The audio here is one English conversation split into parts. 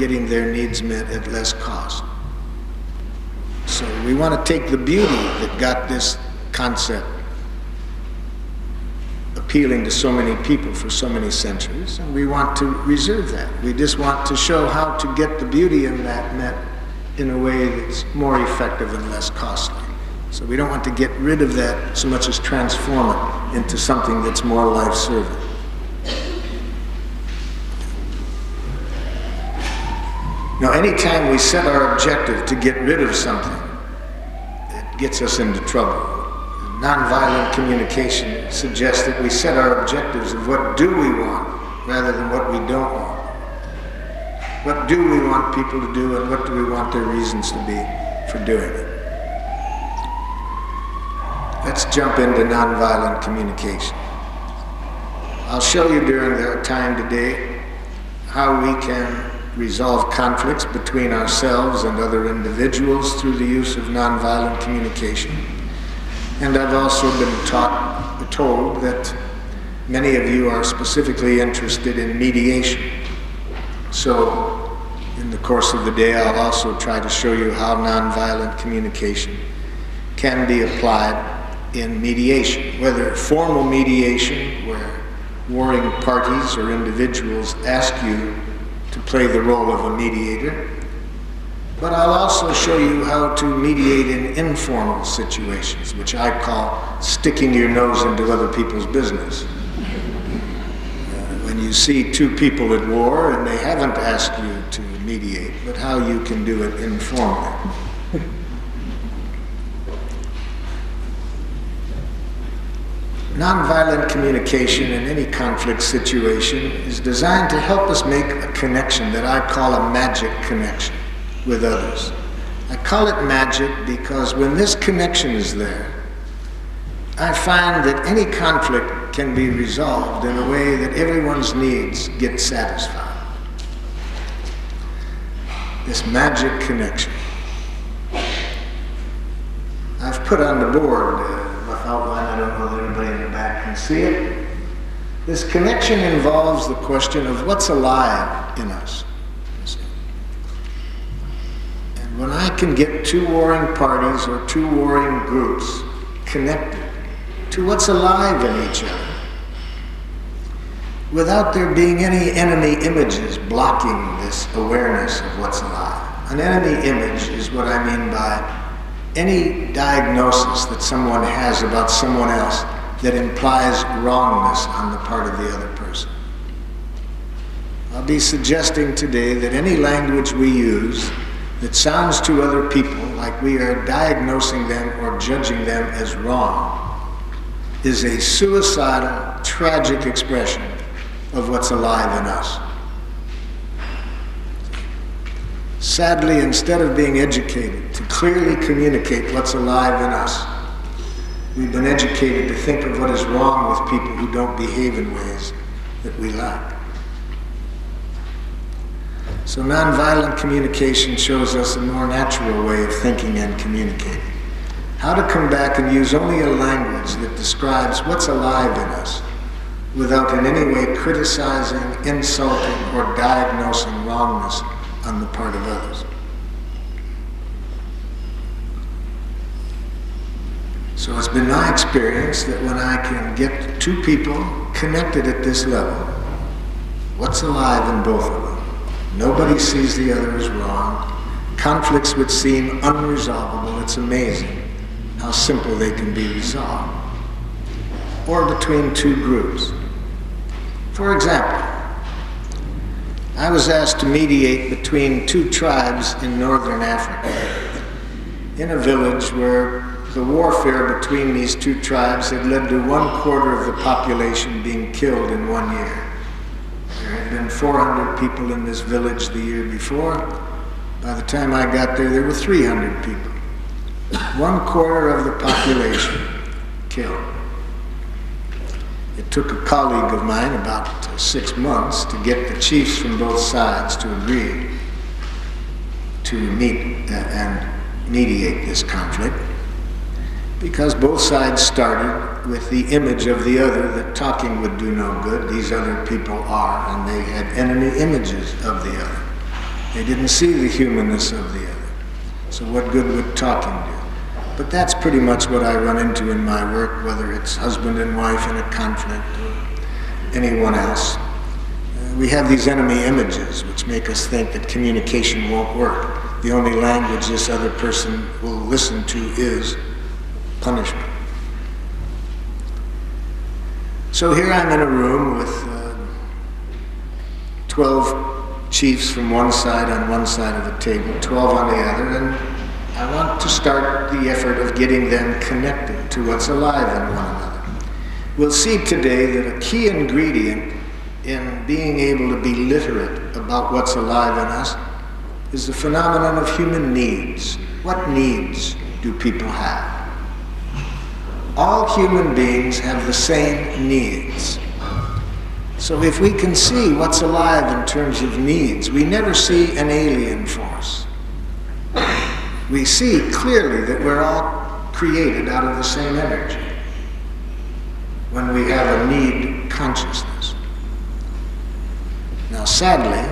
getting their needs met at less cost. So we want to take the beauty that got this concept appealing to so many people for so many centuries, and we want to reserve that. We just want to show how to get the beauty in that met in a way that's more effective and less costly. So we don't want to get rid of that so much as transform it into something that's more life-serving. Now, anytime we set our objective to get rid of something, it gets us into trouble. Nonviolent communication suggests that we set our objectives of what do we want rather than what we don't want. What do we want people to do, and what do we want their reasons to be for doing it? Let's jump into nonviolent communication. I'll show you during our time today how we can resolve conflicts between ourselves and other individuals through the use of nonviolent communication. And I've also been told that many of you are specifically interested in mediation. So in the course of the day, I'll also try to show you how nonviolent communication can be applied in mediation, whether formal mediation, where warring parties or individuals ask you to play the role of a mediator, but I'll also show you how to mediate in informal situations, which I call sticking your nose into other people's business. When you see two people at war and they haven't asked you to mediate, but how you can do it informally. Nonviolent communication in any conflict situation is designed to help us make a connection that I call a magic connection with others. I call it magic because when this connection is there, I find that any conflict can be resolved in a way that everyone's needs get satisfied. This magic connection. I've put on the board rough outline. I don't know that anybody in the back can see it. This connection involves the question of what's alive in us. And when I can get two warring parties or two warring groups connected to what's alive in each other, without there being any enemy images blocking this awareness of what's alive. An enemy image is what I mean by any diagnosis that someone has about someone else that implies wrongness on the part of the other person. I'll be suggesting today that any language we use that sounds to other people like we are diagnosing them or judging them as wrong is a suicidal, tragic expression of what's alive in us. Sadly, instead of being educated to clearly communicate what's alive in us, we've been educated to think of what is wrong with people who don't behave in ways that we like. So nonviolent communication shows us a more natural way of thinking and communicating. How to come back and use only a language that describes what's alive in us without in any way criticizing, insulting, or diagnosing wrongness on the part of others. So it's been my experience that when I can get two people connected at this level, what's alive in both of them? Nobody sees the other as wrong. Conflicts would seem unresolvable. It's amazing how simple they can be resolved. Or between two groups. For example, I was asked to mediate between two tribes in northern Africa, in a village where the warfare between these two tribes had led to 1/4 of the population being killed in 1 year. There had been 400 people in this village the year before. By the time I got there were 300 people. 1/4 of the population killed. It took a colleague of mine about 6 months to get the chiefs from both sides to agree to meet and mediate this conflict, because both sides started with the image of the other that talking would do no good. These other people are, and they had enemy images of the other. They didn't see the humanness of the other. So what good would talking do? But that's pretty much what I run into in my work, whether it's husband and wife in a conflict or anyone else. We have these enemy images which make us think that communication won't work. The only language this other person will listen to is punishment. So here I'm in a room with 12 chiefs from one side on one side of the table, 12 on the other, and I want to start the effort of getting them connected to what's alive in one another. We'll see today that a key ingredient in being able to be literate about what's alive in us is the phenomenon of human needs. What needs do people have? All human beings have the same needs. So if we can see what's alive in terms of needs, we never see an alien force. We see clearly that we're all created out of the same energy when we have a need consciousness. Now, sadly,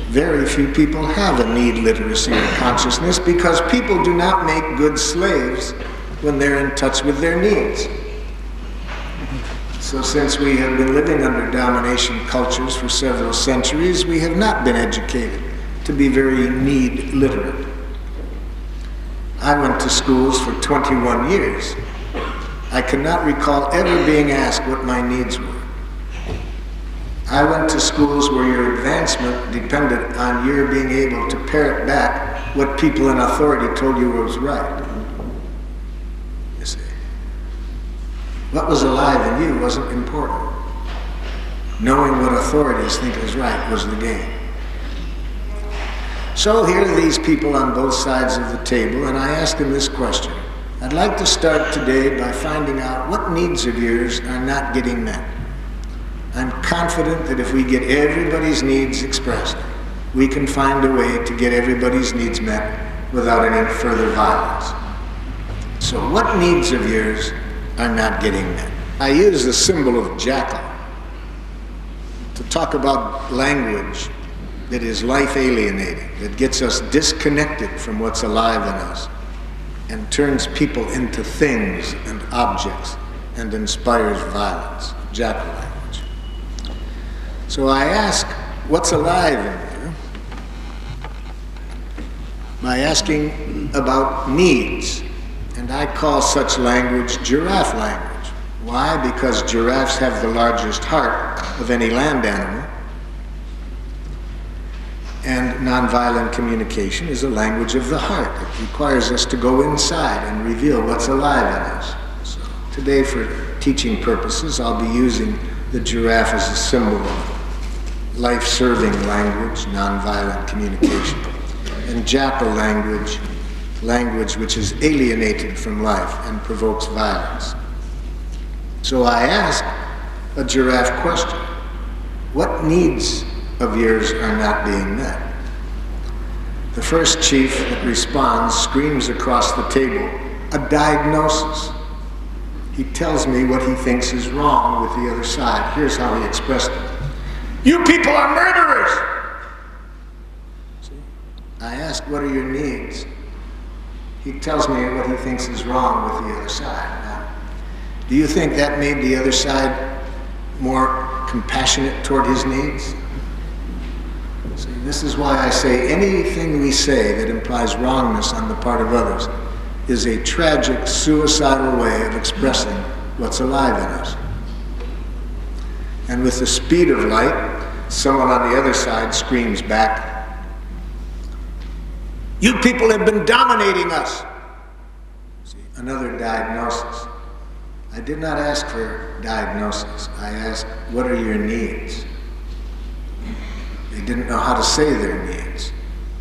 very few people have a need literacy or consciousness because people do not make good slaves when they're in touch with their needs. So since we have been living under domination cultures for several centuries, we have not been educated to be very need literate. I went to schools for 21 years. I cannot recall ever being asked what my needs were. I went to schools where your advancement depended on your being able to parrot back what people in authority told you was right. You see, what was alive in you wasn't important. Knowing what authorities think is right was the game. So here are these people on both sides of the table, and I ask them this question. I'd like to start today by finding out what needs of yours are not getting met. I'm confident that if we get everybody's needs expressed, we can find a way to get everybody's needs met without any further violence. So what needs of yours are not getting met? I use the symbol of jackal to talk about language that is life alienating, that gets us disconnected from what's alive in us and turns people into things and objects and inspires violence. Jackal language. So I ask, what's alive in you? By asking about needs. And I call such language giraffe language. Why? Because giraffes have the largest heart of any land animal. And nonviolent communication is a language of the heart. It requires us to go inside and reveal what's alive in us. So today, for teaching purposes, I'll be using the giraffe as a symbol of life-serving language, nonviolent communication, and jackal language, language which is alienated from life and provokes violence. So I ask a giraffe question. What needs of yours are not being met? The first chief that responds screams across the table, a diagnosis. He tells me what he thinks is wrong with the other side. Here's how he expressed it. You people are murderers! See? I ask, what are your needs? He tells me what he thinks is wrong with the other side. Now, do you think that made the other side more compassionate toward his needs? See, this is why I say anything we say that implies wrongness on the part of others is a tragic, suicidal way of expressing what's alive in us. And with the speed of light, someone on the other side screams back, you people have been dominating us. See, another diagnosis. I did not ask for diagnosis. I asked, what are your needs? They didn't know how to say their needs.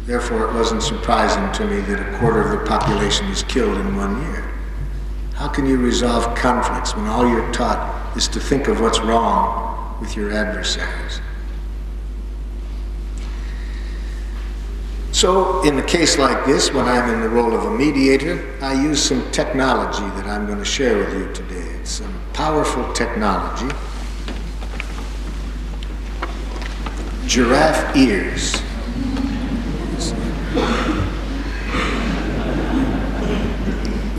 Therefore, it wasn't surprising to me that a quarter of the population is killed in 1 year. How can you resolve conflicts when all you're taught is to think of what's wrong with your adversaries? So, in a case like this, when I'm in the role of a mediator, I use some technology that I'm going to share with you today. It's some powerful technology. Giraffe ears.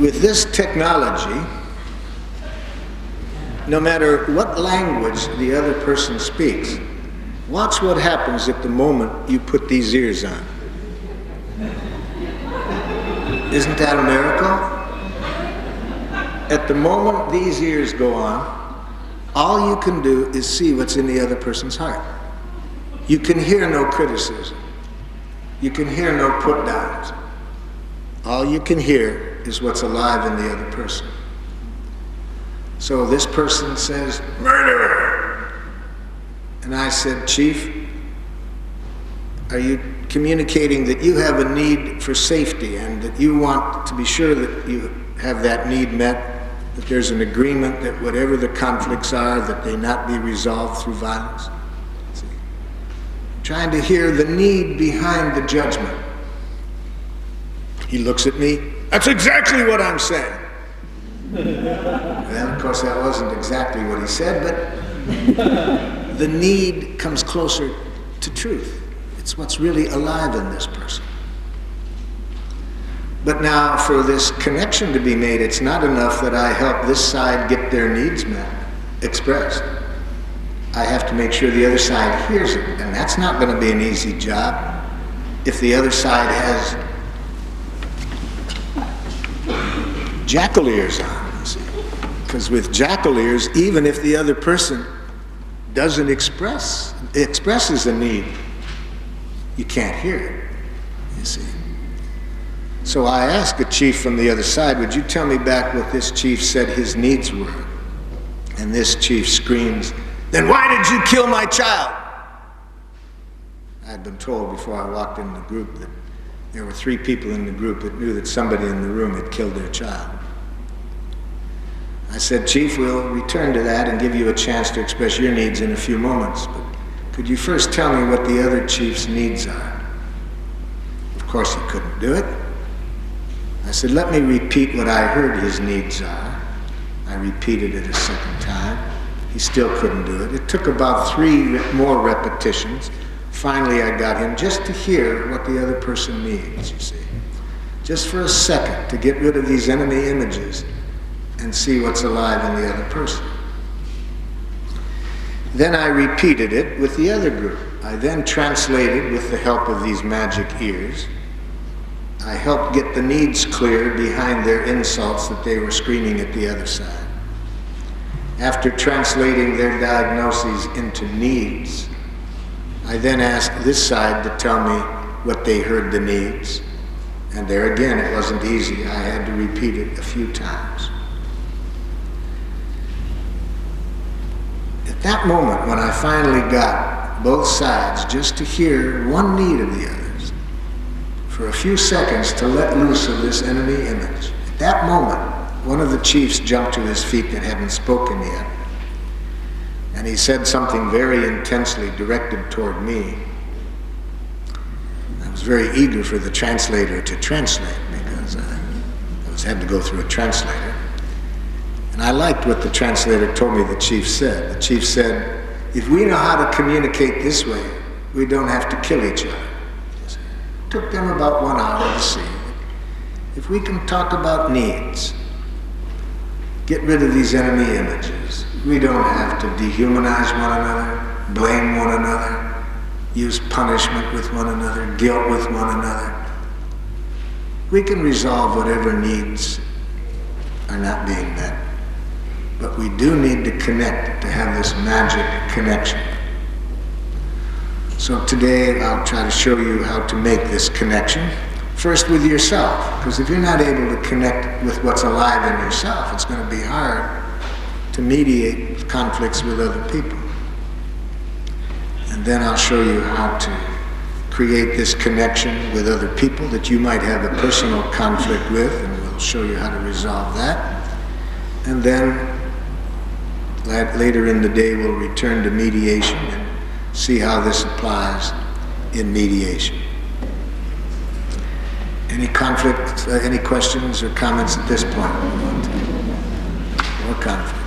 with this technology, no matter what language the other person speaks, watch what happens at the moment you put these ears on. Isn't that a miracle? At the moment these ears go on, all you can do is see what's in the other person's heart. You can hear no criticism. You can hear no put-downs. All you can hear is what's alive in the other person. So this person says, "Murderer!" And I said, "Chief, are you communicating that you have a need for safety and that you want to be sure that you have that need met, that there's an agreement that whatever the conflicts are, that they not be resolved through violence?" See? Trying to hear the need behind the judgment. He looks at me, "That's exactly what I'm saying." Well, of course, that wasn't exactly what he said, but the need comes closer to truth. It's what's really alive in this person. But now, for this connection to be made, it's not enough that I help this side get their needs met, expressed. I have to make sure the other side hears it, and that's not going to be an easy job if the other side has jackal ears on, you see. Because with jackal ears, even if the other person doesn't expresses a need, you can't hear it, you see. So I asked a chief from the other side, "Would you tell me back what this chief said his needs were?" And this chief screams, "Then why did you kill my child?" I had been told before I walked in the group that there were 3 people in the group that knew that somebody in the room had killed their child. I said, "Chief, we'll return to that and give you a chance to express your needs in a few moments, but could you first tell me what the other chief's needs are?" Of course, he couldn't do it. I said, "Let me repeat what I heard his needs are." I repeated it a second time. He still couldn't do it. It took about 3 more repetitions. Finally, I got him just to hear what the other person needs, you see. Just for a second, to get rid of these enemy images and see what's alive in the other person. Then I repeated it with the other group. I then translated with the help of these magic ears. I helped get the needs clear behind their insults that they were screaming at the other side. After translating their diagnoses into needs, I then asked this side to tell me what they heard the needs. And there again, it wasn't easy. I had to repeat it a few times. At that moment, when I finally got both sides just to hear one need of the others, for a few seconds to let loose of this enemy image, at that moment, one of the chiefs jumped to his feet that hadn't spoken yet. And he said something very intensely directed toward me. I was very eager for the translator to translate because I had to go through a translator. And I liked what the translator told me the chief said. The chief said, "If we know how to communicate this way, we don't have to kill each other." It took them about 1 hour to see. If we can talk about needs, get rid of these enemy images, we don't have to dehumanize one another, blame one another, use punishment with one another, guilt with one another. We can resolve whatever needs are not being met. But we do need to connect, to have this magic connection. So today I'll try to show you how to make this connection. First with yourself, because if you're not able to connect with what's alive in yourself, it's going to be hard to mediate conflicts with other people. And then I'll show you how to create this connection with other people that you might have a personal conflict with, and we'll show you how to resolve that. And then later in the day we'll return to mediation and see how this applies in mediation. Any conflict, any questions or comments at this point? More conflict.